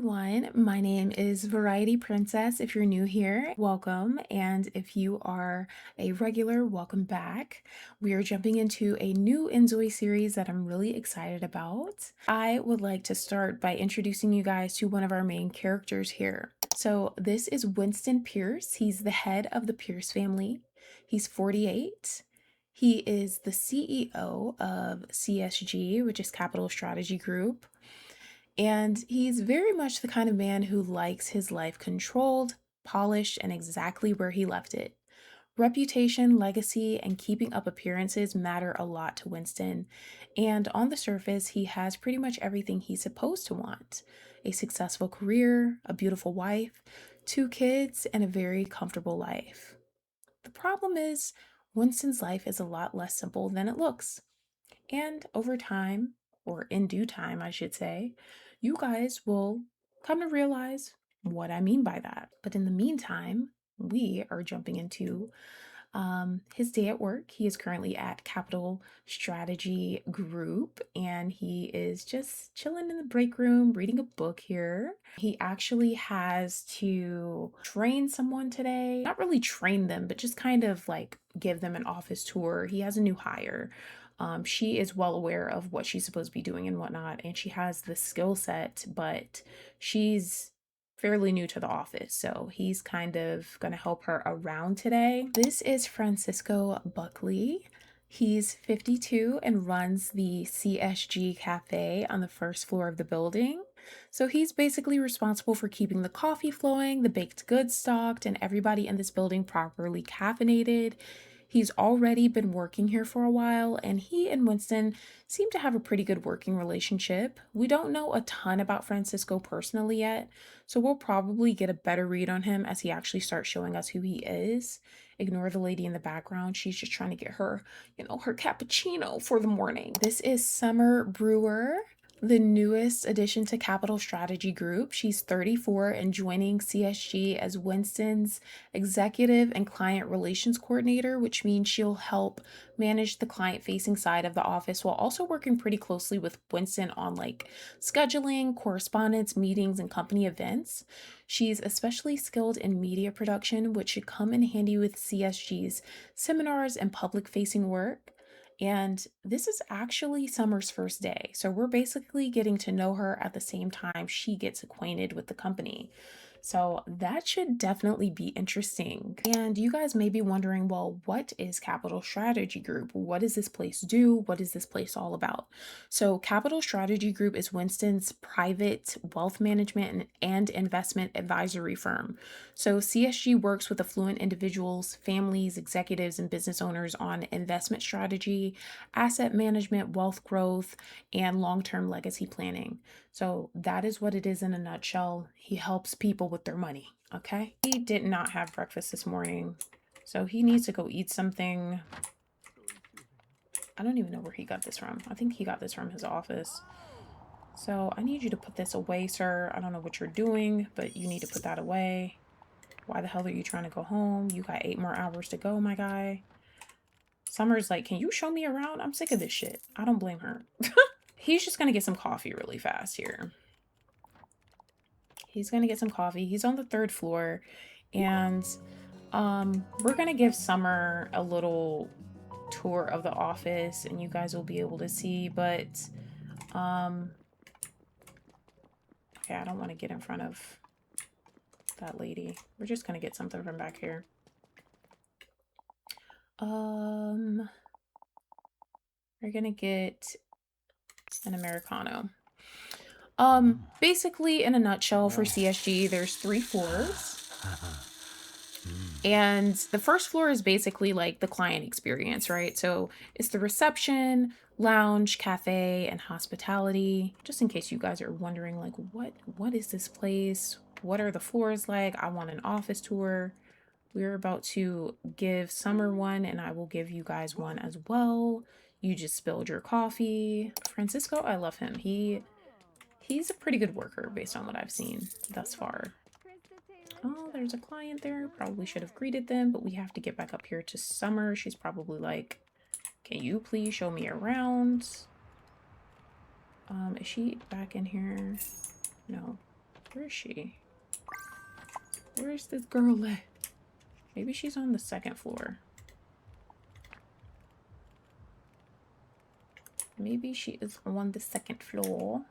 everyone, my name is Variety Princess. If you're new here, welcome, and if you are a regular, welcome back. We are jumping into a new inZOI series that I'm really excited about. I would like to start by introducing you guys to one of our main characters here. So this is Winston Pierce. He's the head of the Pierce family. He's 48. He is the CEO of CSG, which is Capital Strategy Group. And he's very much the kind of man who likes his life controlled, polished, and exactly where he left it. Reputation, legacy, and keeping up appearances matter a lot to Winston. And on the surface, he has pretty much everything he's supposed to want: a successful career, a beautiful wife, 2 kids, and a very comfortable life. The problem is, Winston's life is a lot less simple than it looks. And over time, or in due time, I should say, you guys will come to realize what I mean by that. But in the meantime, we are jumping into his day at work. He is currently at Capital Strategy Group and he is just chilling in the break room reading a book here. He actually has to train someone today. Not really train them, but just kind of like give them an office tour. He has a new hire. She is well aware of what she's supposed to be doing and whatnot, and she has the skill set, but she's fairly new to the office, so he's kind of going to help her around today. This is Francisco Buckley. He's 52 and runs the CSG Cafe on the first floor of the building. So he's basically responsible for keeping the coffee flowing, the baked goods stocked, and everybody in this building properly caffeinated. He's already been working here for a while, and he and Winston seem to have a pretty good working relationship. We don't know a ton about Francisco personally yet, so we'll probably get a better read on him as he actually starts showing us who he is. Ignore the lady in the background. She's just trying to get her, her cappuccino for the morning. This is Summer Brewer, the newest addition to Capital Strategy Group. She's 34 and joining CSG as Winston's executive and client relations coordinator, which means she'll help manage the client-facing side of the office while also working pretty closely with Winston on like scheduling, correspondence, meetings, and company events. She's especially skilled in media production, which should come in handy with CSG's seminars and public-facing work. And this is actually Summer's first day. So we're basically getting to know her at the same time she gets acquainted with the company. So that should definitely be interesting. And you guys may be wondering, well, what is Capital Strategy Group? What does this place do? What is this place all about? So Capital Strategy Group is Winston's private wealth management and investment advisory firm. So CSG works with affluent individuals, families, executives, and business owners on investment strategy, asset management, wealth growth, and long-term legacy planning. So that is what it is in a nutshell. He helps people with their money, okay? He did not have breakfast this morning, so he needs to go eat something. I don't even know where he got this from. I think he got this from his office. So I need you to put this away, sir. I don't know what you're doing, but you need to put that away. Why the hell are you trying to go home? You got 8 more hours to go, my guy. Summer's like, can you show me around? I'm sick of this shit. I don't blame her. He's just gonna get some coffee really fast here. He's gonna get some coffee. He's on the 3rd floor, and we're gonna give Summer a little tour of the office, and you guys will be able to see. But okay, I don't want to get in front of that lady. We're just gonna get something from back here. We're gonna get an Americano. Basically, in a nutshell, for CSG, there's 3 floors. And the first floor is basically like the client experience, right? So it's the reception, lounge, cafe, and hospitality. Just in case you guys are wondering, like, what is this place? What are the floors like? I want an office tour. We're about to give Summer one, and I will give you guys one as well. You just spilled your coffee. Francisco, I love him. He's a pretty good worker based on what I've seen thus far. Oh, there's a client there. Probably should have greeted them, but we have to get back up here to Summer. She's probably like, can you please show me around? Is she back in here? No. Where is she? Where's this girl at? Maybe she's on the second floor. Maybe she is on the second floor.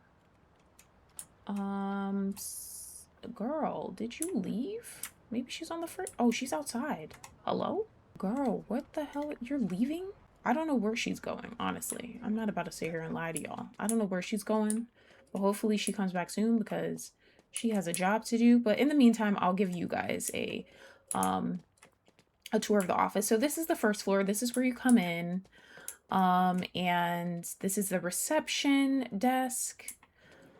Girl, did you leave? Maybe she's on the first. Oh, she's outside. Hello? Girl, what the hell? You're leaving? I don't know where she's going, honestly. I'm not about to sit here and lie to y'all. I don't know where she's going, but hopefully she comes back soon because she has a job to do. But in the meantime, I'll give you guys a tour of the office. So this is the first floor. This is where you come in. And this is the reception desk.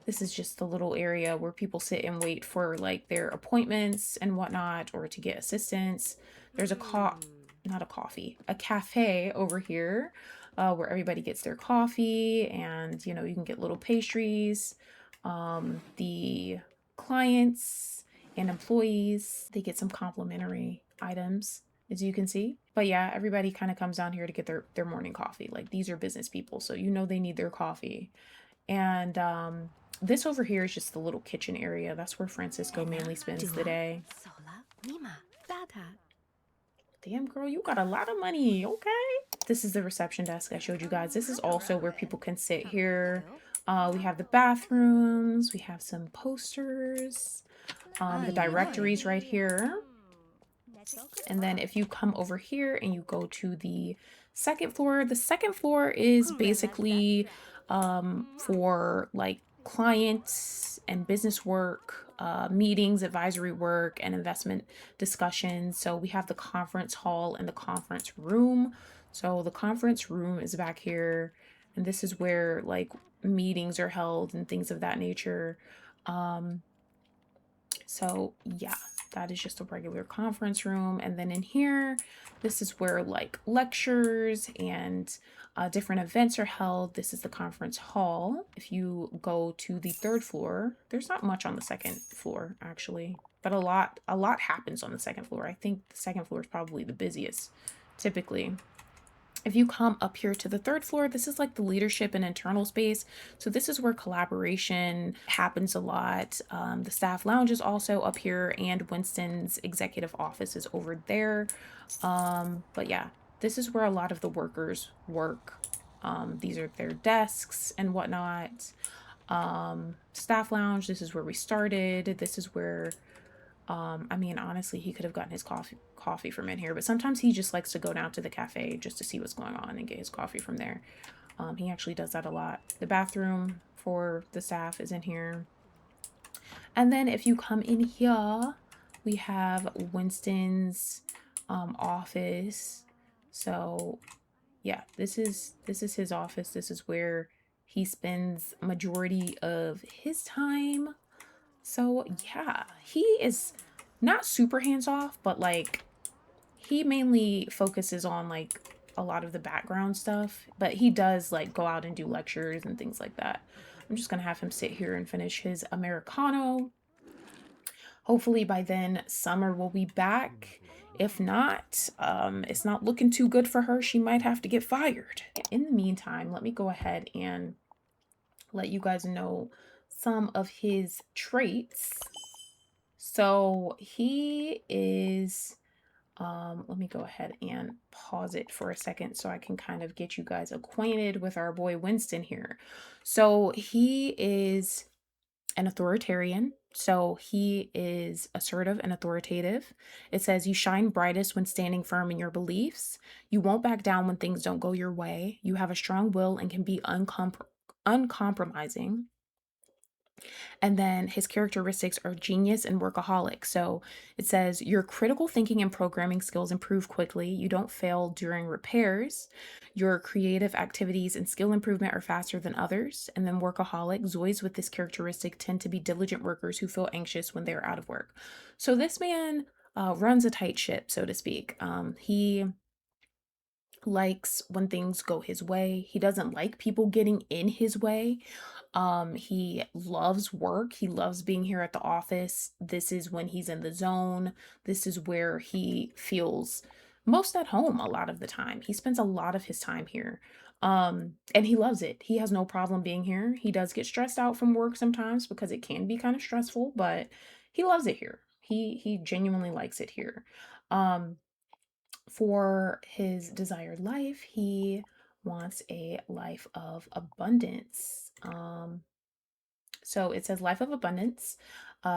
This is just the little area where people sit and wait for like their appointments and whatnot, or to get assistance. There's a a cafe over here, where everybody gets their coffee, and you know, you can get little pastries. The clients and employees, they get some complimentary items, as you can see. But yeah, everybody kind of comes down here to get their morning coffee. Like, these are business people, so you know they need their coffee. And this over here is just the little kitchen area. That's where Francisco mainly spends the day. Damn, girl, you got a lot of money. Okay. This is the reception desk I showed you guys. This is also where people can sit here. We have the bathrooms. We have some posters. The directories right here. And then if you come over here and you go to the second floor is basically for like clients and business work, meetings, advisory work, and investment discussions. So we have the conference hall and the conference room. So the conference room is back here, and this is where like meetings are held and things of that nature. So yeah, that is just a regular conference room. And then in here, this is where like lectures and different events are held. This is the conference hall. If you go to the third floor, there's not much on the second floor actually, but a lot happens on the second floor. I think the second floor is probably the busiest typically. If you come up here to the third floor, this is like the leadership and internal space. So this is where collaboration happens a lot. The staff lounge is also up here, and Winston's executive office is over there. But yeah, this is where a lot of the workers work. These are their desks and whatnot. Staff lounge, this is where we started. This is where I mean, honestly, he could have gotten his coffee from in here, but sometimes he just likes to go down to the cafe just to see what's going on and get his coffee from there. He actually does that a lot. The bathroom for the staff is in here. And then if you come in here, we have Winston's office. So yeah, this is his office. This is where he spends majority of his time. So yeah, he is not super hands-off, but like he mainly focuses on like a lot of the background stuff, but he does like go out and do lectures and things like that. I'm just gonna have him sit here and finish his Americano. Hopefully by then Summer will be back. If not, it's not looking too good for her. She might have to get fired. In the meantime, let me go ahead and let you guys know some of his traits. So he is, let me go ahead and pause it for a second so I can kind of get you guys acquainted with our boy Winston here. So he is an authoritarian. So he is assertive and authoritative. It says you shine brightest when standing firm in your beliefs. You won't back down when things don't go your way. You have a strong will and can be uncompromising. And then his characteristics are genius and workaholic. So it says your critical thinking and programming skills improve quickly. You don't fail during repairs. Your creative activities and skill improvement are faster than others. And then workaholic. Zois with this characteristic tend to be diligent workers who feel anxious when they're out of work. So this man runs a tight ship, so to speak. He likes when things go his way. He doesn't like people getting in his way. He loves work. He loves being here at the office. This is when he's in the zone. This is where he feels most at home a lot of the time. He spends a lot of his time here. And he loves it. He has no problem being here. He does get stressed out from work sometimes because it can be kind of stressful, but he loves it here. He genuinely likes it here. Um, for his desired life, he wants a life of abundance. So it says life of abundance,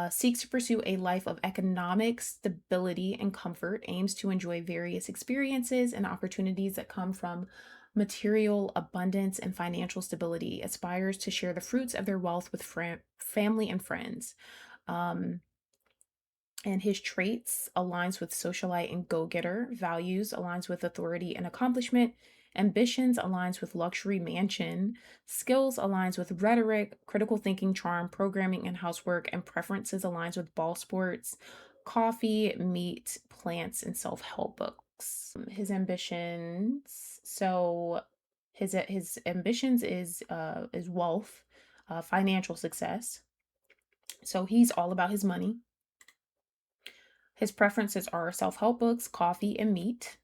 seeks to pursue a life of economic stability and comfort, aims to enjoy various experiences and opportunities that come from material abundance and financial stability, aspires to share the fruits of their wealth with family and friends. Um, and his traits aligns with socialite and go-getter, values aligns with authority and accomplishment, ambitions aligns with luxury mansion, skills aligns with rhetoric, critical thinking, charm, programming and housework, and preferences aligns with ball sports, coffee, meat, plants, and self-help books. His ambitions, so his ambitions is wealth, financial success. So he's all about his money. His preferences are self-help books, coffee, and meat.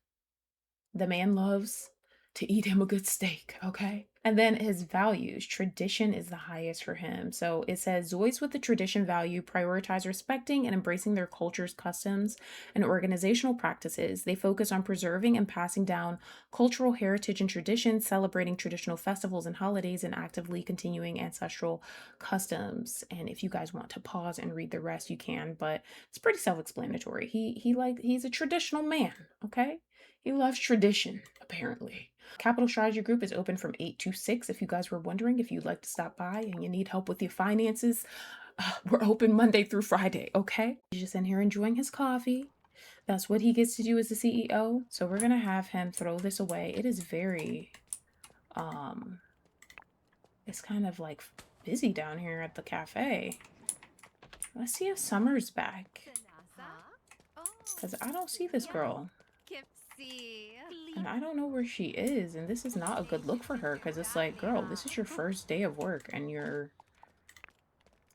The man loves to eat him a good steak, okay? And then his values, tradition is the highest for him. So it says Zoids with the tradition value prioritize respecting and embracing their culture's customs and organizational practices. They focus on preserving and passing down cultural heritage and traditions, celebrating traditional festivals and holidays, and actively continuing ancestral customs. And if you guys want to pause and read the rest, you can, but it's pretty self-explanatory. He's a traditional man, okay? He loves tradition, apparently. Capital Strategy Group is open from 8 to 6. If you guys were wondering if you'd like to stop by and you need help with your finances, we're open Monday through Friday, okay? He's just in here enjoying his coffee. That's what he gets to do as the CEO. So we're going to have him throw this away. It is very, it's kind of like busy down here at the cafe. Let's see if Summer's back. Because I don't see this girl. And I don't know where she is, and this is not a good look for her, because it's like, girl, this is your first day of work, and you're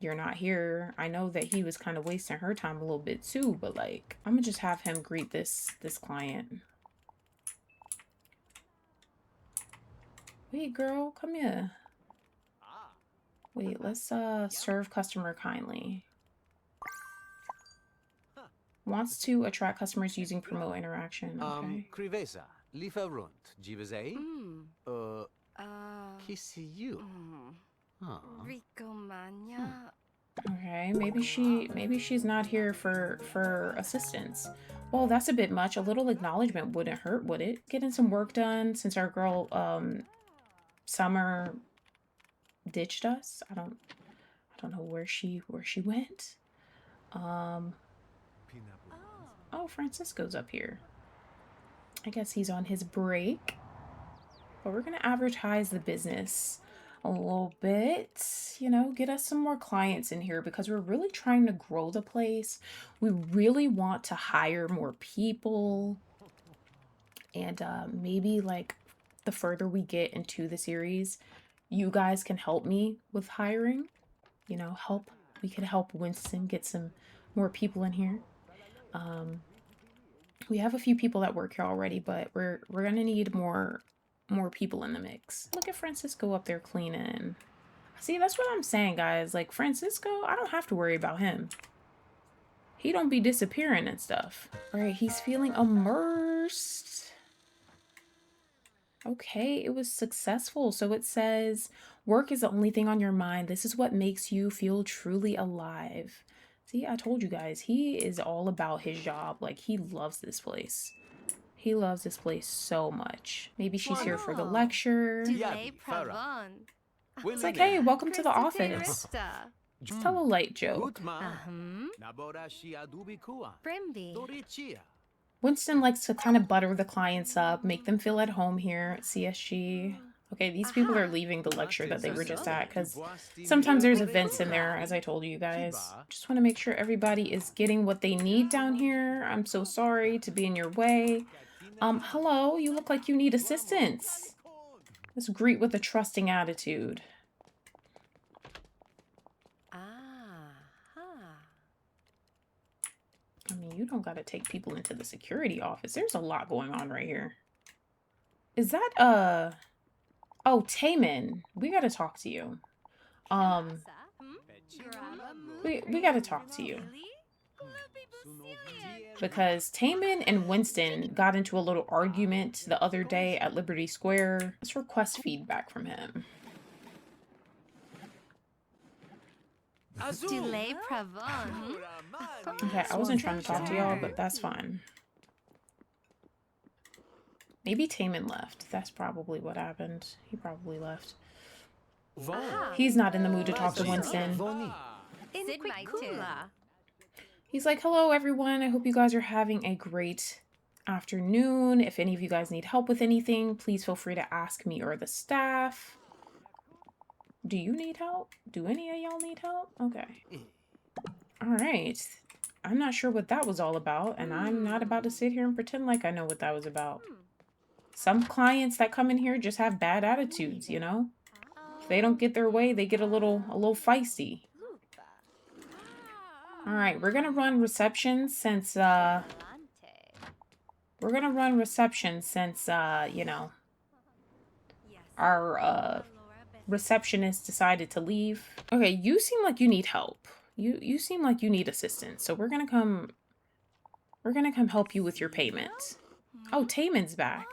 not here. I know that he was kind of wasting her time a little bit too, but like, I'm gonna just have him greet this client. Wait, girl, come here. Wait, let's serve customer kindly. Wants to attract customers using promote interaction. Okay. Krivesa, Lifa Runt, Jivazei? Kissy you. Okay, maybe she's not here for assistance. Well, that's a bit much. A little acknowledgement wouldn't hurt, would it? Getting some work done since our girl Summer ditched us. I don't know where she went. Oh, Francisco's up here. I guess he's on his break. But we're gonna advertise the business a little bit, you know, get us some more clients in here because we're really trying to grow the place. We really want to hire more people. And maybe like the further we get into the series, you guys can help me with hiring. You know, we could help Winston get some more people in here. We have a few people that work here already, but we're gonna need more people in the mix. Look at Francisco up there cleaning. See, that's what I'm saying, guys. Like, Francisco, I don't have to worry about him. He don't be disappearing and stuff. All right, he's feeling immersed. Okay, it was successful. So it says, work is the only thing on your mind. This is what makes you feel truly alive. See, I told you guys, he is all about his job. Like, he loves this place. He loves this place so much. Maybe she's here for the lecture. It's like, hey, welcome to the office. Just tell a light joke. Winston likes to kind of butter the clients up, make them feel at home here at CSG. Okay, these people are leaving the lecture that they were just at because sometimes there's events in there, as I told you guys. Just want to make sure everybody is getting what they need down here. I'm so sorry to be in your way. Hello, you look like you need assistance. Let's greet with a trusting attitude. I mean, you don't gotta take people into the security office. There's a lot going on right here. Is that, Oh, Taman, we gotta talk to you. Um, we gotta talk to you. Because Taman and Winston got into a little argument the other day at Liberty Square. Let's request feedback from him. Delay Pravon. Okay, I wasn't trying to talk to y'all, but that's fine. Maybe Taman left. That's probably what happened. He probably left. He's not in the mood to talk to Winston. He's like, hello, everyone. I hope you guys are having a great afternoon. If any of you guys need help with anything, please feel free to ask me or the staff. Do you need help? Do any of y'all need help? Okay. All right. I'm not sure what that was all about, and I'm not about to sit here and pretend like I know what that was about. Some clients that come in here just have bad attitudes, you know? If they don't get their way, they get a little feisty. All right, we're gonna run reception since you know, our receptionist decided to leave. Okay, you seem like you need help. You seem like you need assistance. So we're gonna come help you with your payment. Oh, Taman's back.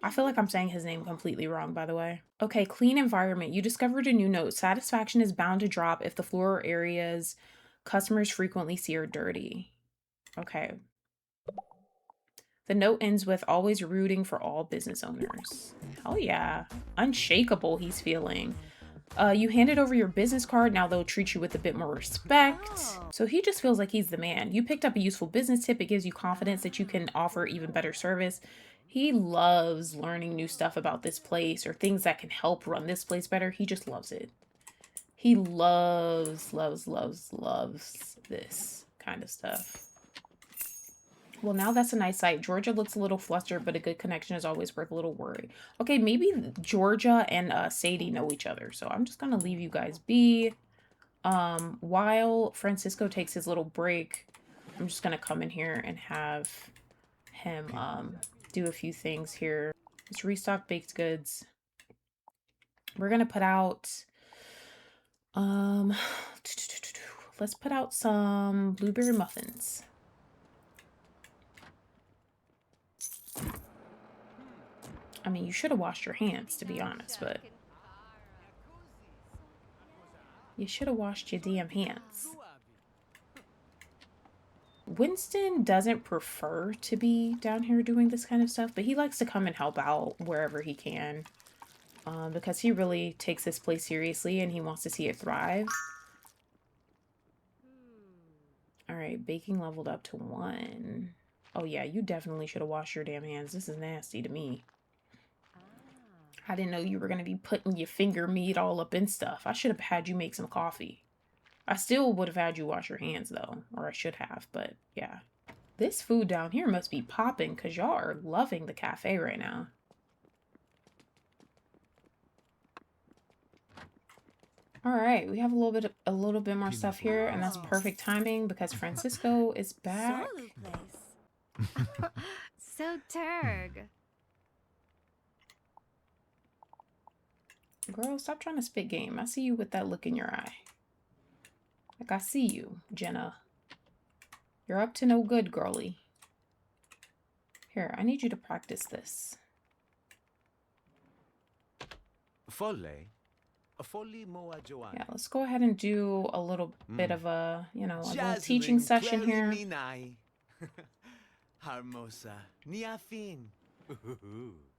I feel like I'm saying his name completely wrong, by the way. Okay, clean environment. You discovered a new note. Satisfaction is bound to drop if the floor or areas customers frequently see are dirty. Okay. The note ends with always rooting for all business owners. Oh yeah. Unshakable he's feeling. You handed over your business card. Now they'll treat you with a bit more respect. So he just feels like he's the man. You picked up a useful business tip. It gives you confidence that you can offer even better service. He loves learning new stuff about this place or things that can help run this place better. He just loves it. He loves this kind of stuff. Well, now that's a nice sight. Georgia looks a little flustered, but a good connection is always worth a little worry. Okay, maybe Georgia and Sadie know each other, so I'm just gonna leave you guys be. While Francisco takes his little break, I'm just gonna come in here and have him do a few things here. Let's restock baked goods. We're gonna put out let's put out some blueberry muffins. I mean, you should have washed your hands, to be honest, but you should have washed your damn hands. Winston doesn't prefer to be down here doing this kind of stuff, but he likes to come and help out wherever he can, because he really takes this place seriously and he wants to see it thrive. All right, baking leveled up to 1. Oh yeah, you definitely should have washed your damn hands. This is nasty to me. I didn't know you were going to be putting your finger meat all up in stuff. I should have had you make some coffee. I still would have had you wash your hands, though. Or I should have, but yeah. This food down here must be popping because y'all are loving the cafe right now. All right, we have a little bit more stuff here, and that's perfect timing because Francisco is back. So Turg. Girl, stop trying to spit game. I see you with that look in your eye. Like, I see you, Jenna. You're up to no good, girly. Here, I need you to practice this. Yeah, let's go ahead and do a little bit of a, you know, a little teaching session here.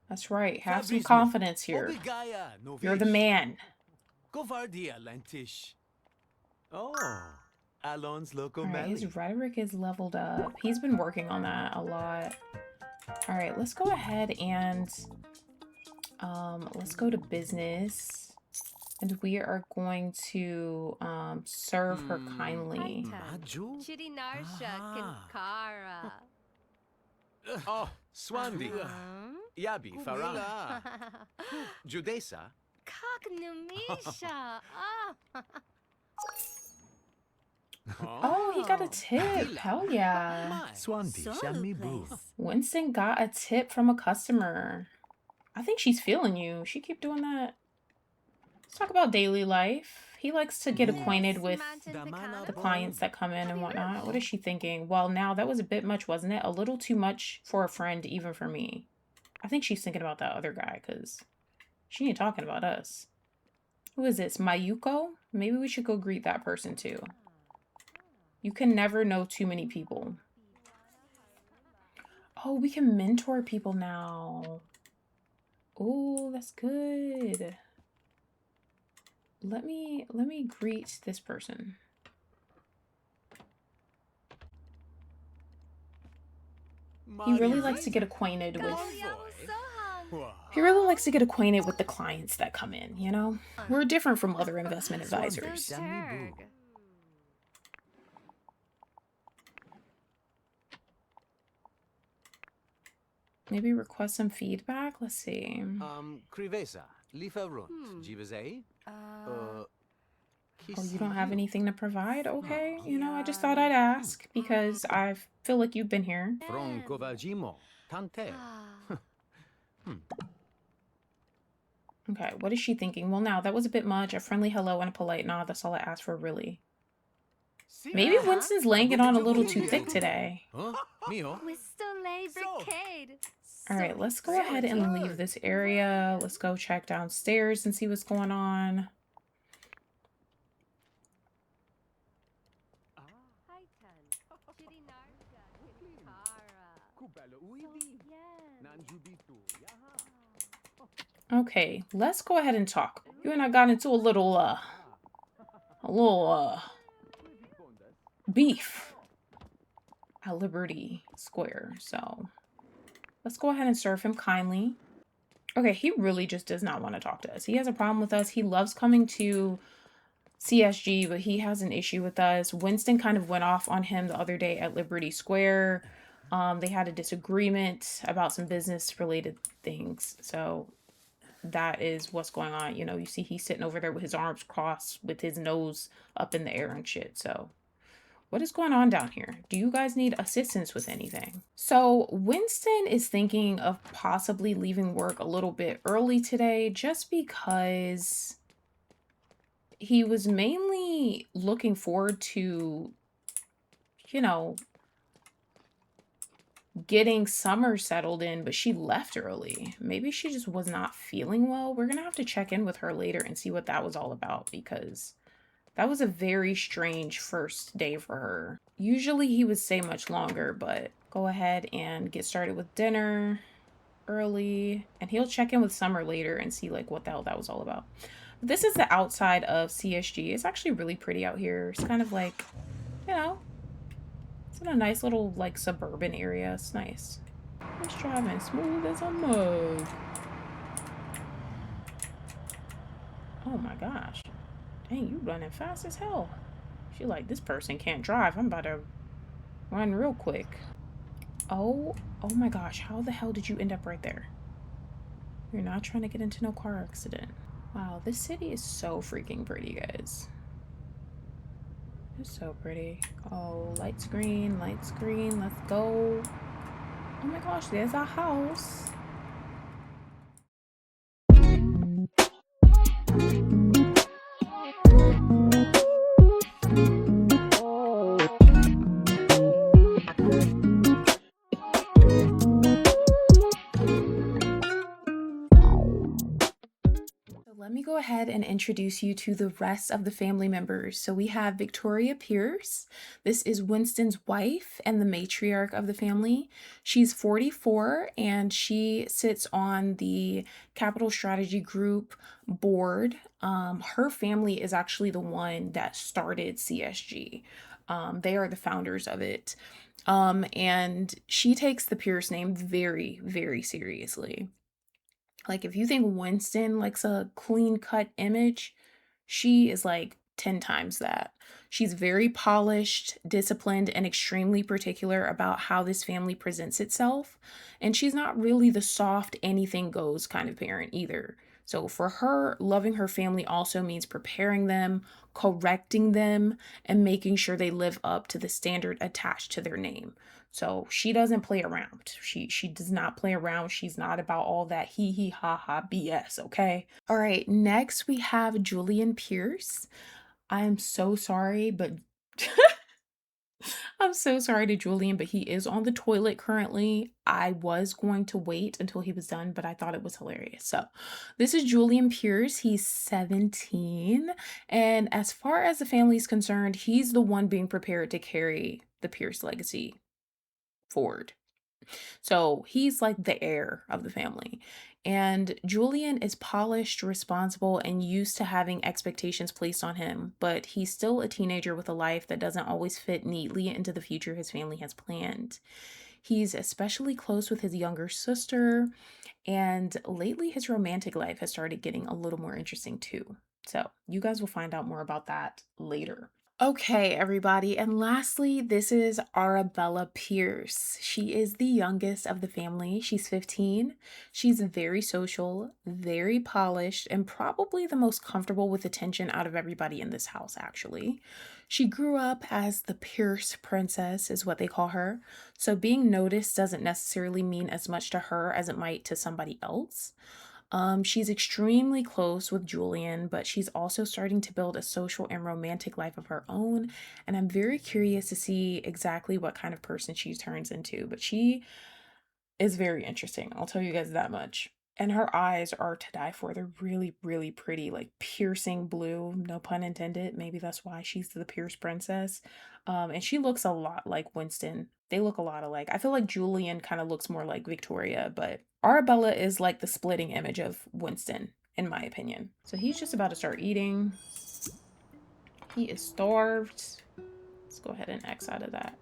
That's right. Have some confidence here. You're the man. Alright, his rhetoric is leveled up. He's been working on that a lot. Alright, let's go ahead and let's go to business. And we are going to serve her kindly. Oh, Swandi. Yabi, Farah. Judesa. Oh, he got a tip. Hell yeah. Swandi, Winston got a tip from a customer. I think she's feeling you. She keep doing that. Let's talk about daily life. He likes to get acquainted with the clients that come in and whatnot. What is she thinking? Well, now that was a bit much, wasn't it? A little too much for a friend, even for me. I think she's thinking about that other guy because she ain't talking about us. Who is this? Mayuko? Maybe we should go greet that person too. You can never know too many people. Oh, we can mentor people now. Oh, that's good. Let me greet this person. He really likes to get acquainted with He really likes to get acquainted with the clients that come in, you know? We're different from other investment advisors. Maybe request some feedback? Let's see. Krivesa, Lifa Runt, Jivazei? Oh, you don't have anything to provide? Okay, you know, I just thought I'd ask because I feel like you've been here. Fronkovaljimo, Tante. Okay, what is she thinking? Well, now, that was a bit much. A friendly hello and a polite nod. That's all I asked for, really. Maybe Winston's laying it on a little too thick today. Mio? All right, let's go ahead and leave this area. Let's go check downstairs and see what's going on. Okay, let's go ahead and talk. You and I got into a little beef at Liberty Square, so let's go ahead and serve him kindly. Okay, he really just does not want to talk to us. He has a problem with us. He loves coming to CSG, but he has an issue with us. Winston kind of went off on him the other day at Liberty Square. They had a disagreement about some business-related things, so that is what's going on. You know, you see he's sitting over there with his arms crossed with his nose up in the air and shit. So what is going on down here? Do you guys need assistance with anything? So Winston is thinking of possibly leaving work a little bit early today just because he was mainly looking forward to, you know, getting Summer settled in, but she left early. Maybe she just was not feeling well. We're gonna have to check in with her later and see what that was all about because that was a very strange first day for her. Usually he would stay much longer, but go ahead and get started with dinner early and he'll check in with Summer later and see like what the hell that was all about. But this is the outside of CSG. It's actually really pretty out here. It's kind of like, you know, it's in a nice little like suburban area. It's nice. It's driving smooth as a mug. Oh my gosh. Dang, you running fast as hell. She like, this person can't drive. I'm about to run real quick. Oh my gosh. How the hell did you end up right there? You're not trying to get into no car accident. Wow, this city is so freaking pretty, guys. It's so pretty. Oh, lights green, let's go. Oh my gosh, there's a house. Let me go ahead and introduce you to the rest of the family members. So we have Victoria Pierce. This is Winston's wife and the matriarch of the family. She's 44 and she sits on the Capital Strategy Group board. Her family is actually the one that started CSG. They are the founders of it. And she takes the Pierce name very, very seriously. Like, if you think Winston likes a clean-cut image, she is like 10 times that. She's very polished, disciplined, and extremely particular about how this family presents itself. And she's not really the soft anything goes kind of parent either. So for her, loving her family also means preparing them, correcting them, and making sure they live up to the standard attached to their name. So she doesn't play around. She does not play around. She's not about all that hee hee ha ha BS, okay? All right, next we have Julian Pierce. I am so sorry, but I'm so sorry to Julian, but he is on the toilet currently. I was going to wait until he was done, but I thought it was hilarious. So, this is Julian Pierce. He's 17. And as far as the family is concerned, he's the one being prepared to carry the Pierce legacy forward. So he's like the heir of the family. And Julian is polished, responsible, and used to having expectations placed on him, but he's still a teenager with a life that doesn't always fit neatly into the future his family has planned. He's especially close with his younger sister, and lately his romantic life has started getting a little more interesting too. So you guys will find out more about that later. Okay, everybody. And lastly, this is Arabella Pierce. She is the youngest of the family. She's 15. She's very social, very polished, and probably the most comfortable with attention out of everybody in this house, actually. She grew up as the Pierce princess, is what they call her. So being noticed doesn't necessarily mean as much to her as it might to somebody else. She's extremely close with Julian, but she's also starting to build a social and romantic life of her own. And I'm very curious to see exactly what kind of person she turns into. But she is very interesting. I'll tell you guys that much. And her eyes are to die for. They're really, really pretty, like piercing blue, no pun intended. Maybe that's why she's the Pierce princess. And she looks a lot like Winston. They look a lot alike. I feel like Julian kind of looks more like Victoria, but Arabella is like the splitting image of Winston, in my opinion. So he's just about to start eating. He is starved. Let's go ahead and X out of that.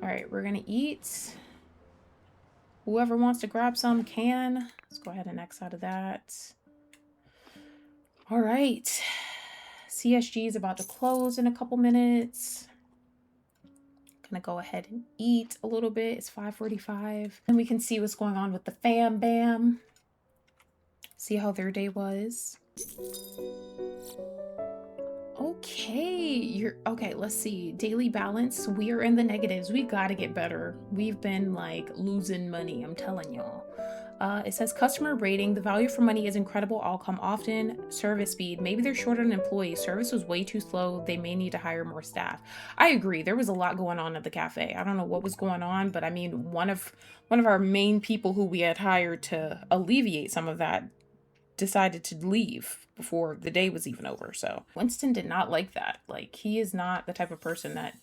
All right, we're gonna eat. Whoever wants to grab some can. Let's go ahead and X out of that. All right. CSG is about to close in a couple minutes. Gonna go ahead and eat a little bit. It's 5:45. And we can see what's going on with the fam bam. See how their day was. Okay, let's see. Daily balance. We are in the negatives. We gotta get better. We've been like losing money, I'm telling y'all. It says customer rating. The value for money is incredible. I'll come often. Service speed. Maybe they're short on employees. Service was way too slow. They may need to hire more staff. I agree. There was a lot going on at the cafe. I don't know what was going on, but I mean, one of our main people who we had hired to alleviate some of that decided to leave before the day was even over. So Winston did not like that. Like, he is not the type of person that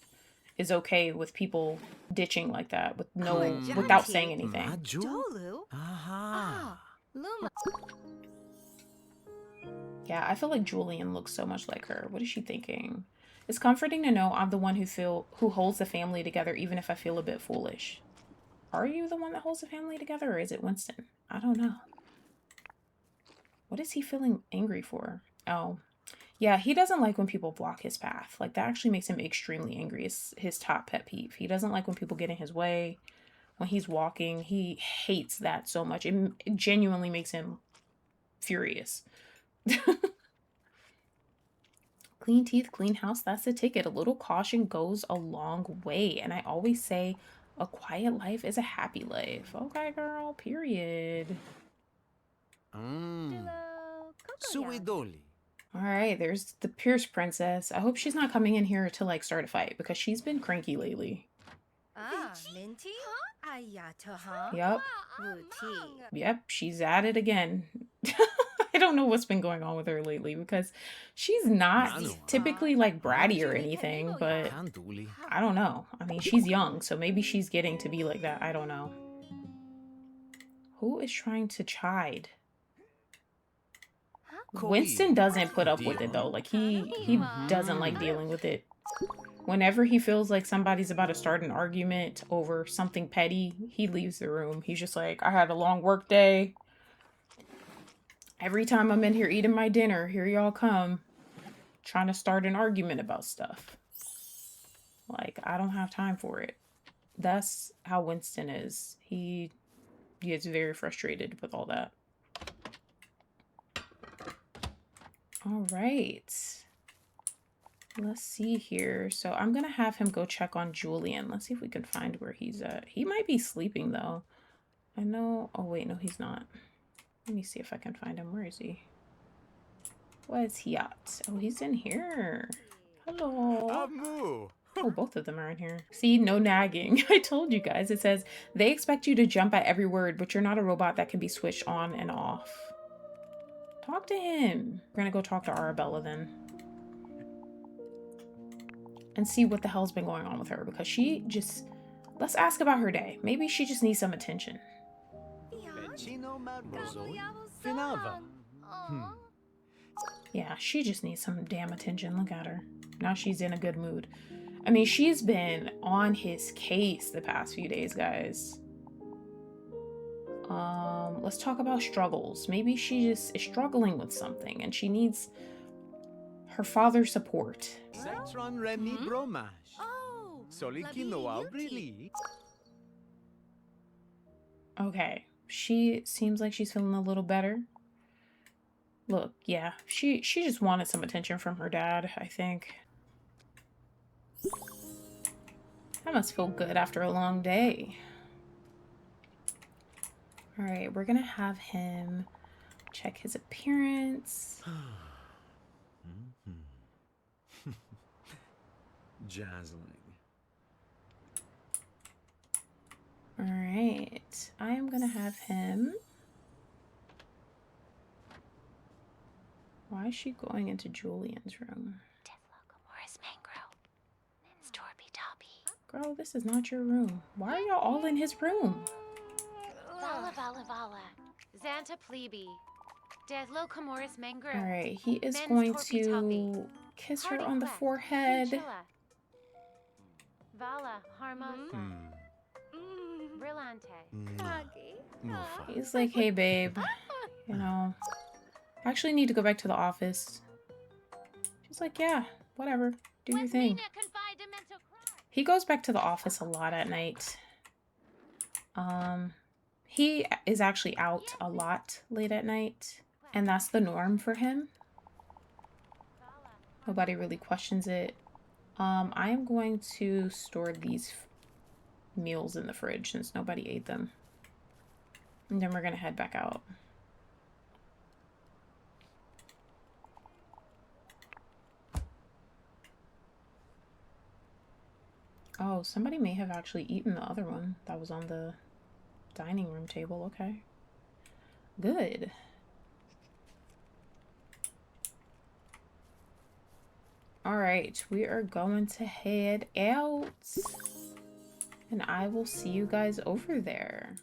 is okay with people ditching like that without saying anything. Jolu. Aha. Luma. Yeah, I feel like Julian looks so much like her. What is she thinking? It's comforting to know I'm the one who holds the family together, even if I feel a bit foolish. Are you the one that holds the family together, or is it Winston? I don't know. What is he feeling angry for? Oh, yeah, he doesn't like when people block his path. Like, that actually makes him extremely angry. It's his top pet peeve. He doesn't like when people get in his way. When he's walking, he hates that so much. It genuinely makes him furious. Clean teeth, clean house, that's the ticket. A little caution goes a long way. And I always say a quiet life is a happy life. Okay, girl, period. Suidoli. All right, there's the Pierce princess. I hope she's not coming in here to like start a fight because she's been cranky lately. Minty? Yep. Wuti. Yep, she's at it again. I don't know what's been going on with her lately because she's not typically like bratty or anything, but I don't know. I mean, she's young, so maybe she's getting to be like that. I don't know. Who is trying to chide? Winston doesn't put up with it though. Like, he doesn't like dealing with it. Whenever he feels like somebody's about to start an argument over something petty, he leaves the room. He's just like, I had a long work day. Every time I'm in here eating my dinner, here y'all come trying to start an argument about stuff. Like, I don't have time for it. That's how Winston is. He gets very frustrated with all that. All right. Let's see here. So I'm going to have him go check on Julian. Let's see if we can find where he's at. He might be sleeping, though. I know. Oh, wait. No, he's not. Let me see if I can find him. Where is he? Where is he at? Oh, he's in here. Hello. Amu. Oh, both of them are in here. See, no nagging. I told you guys. It says, they expect you to jump at every word, but you're not a robot that can be switched on and off. Talk to him. We're gonna go talk to Arabella then. And see what the hell's been going on with her, because she just... Let's ask about her day. Maybe she just needs some attention. Vecino Marroso. Finava. Yeah, she just needs some damn attention. Look at her. Now she's in a good mood. I mean, she's been on his case the past few days, guys. Let's talk about struggles. Maybe she just is struggling with something and she needs her father's support. Sexron Remy Bromage. Oh, Solikinoa Brili. Okay, she seems like she's feeling a little better. Look, yeah, she just wanted some attention from her dad, I think. That must feel good after a long day. All right, we're gonna have him check his appearance. Jazzling. All right, I am gonna have him... Why is she going into Julian's room? Girl, this is not your room. Why are y'all all in his room? Vala vala vala. Xanta plebe. Deadlo Comoris mangro. All right, he is Men's going torpy to kiss her on the forehead. Vala harmos. Brillante. Mufa. He's like, hey, babe, you know, I actually need to go back to the office. She's like, yeah, whatever. Do your thing. He goes back to the office a lot at night. He is actually out a lot late at night, and that's the norm for him. Nobody really questions it. I am going to store these meals in the fridge since nobody ate them. And then we're gonna head back out. Oh, somebody may have actually eaten the other one that was on the dining room table. Okay. Good. All right, we are going to head out. And I will see you guys over there.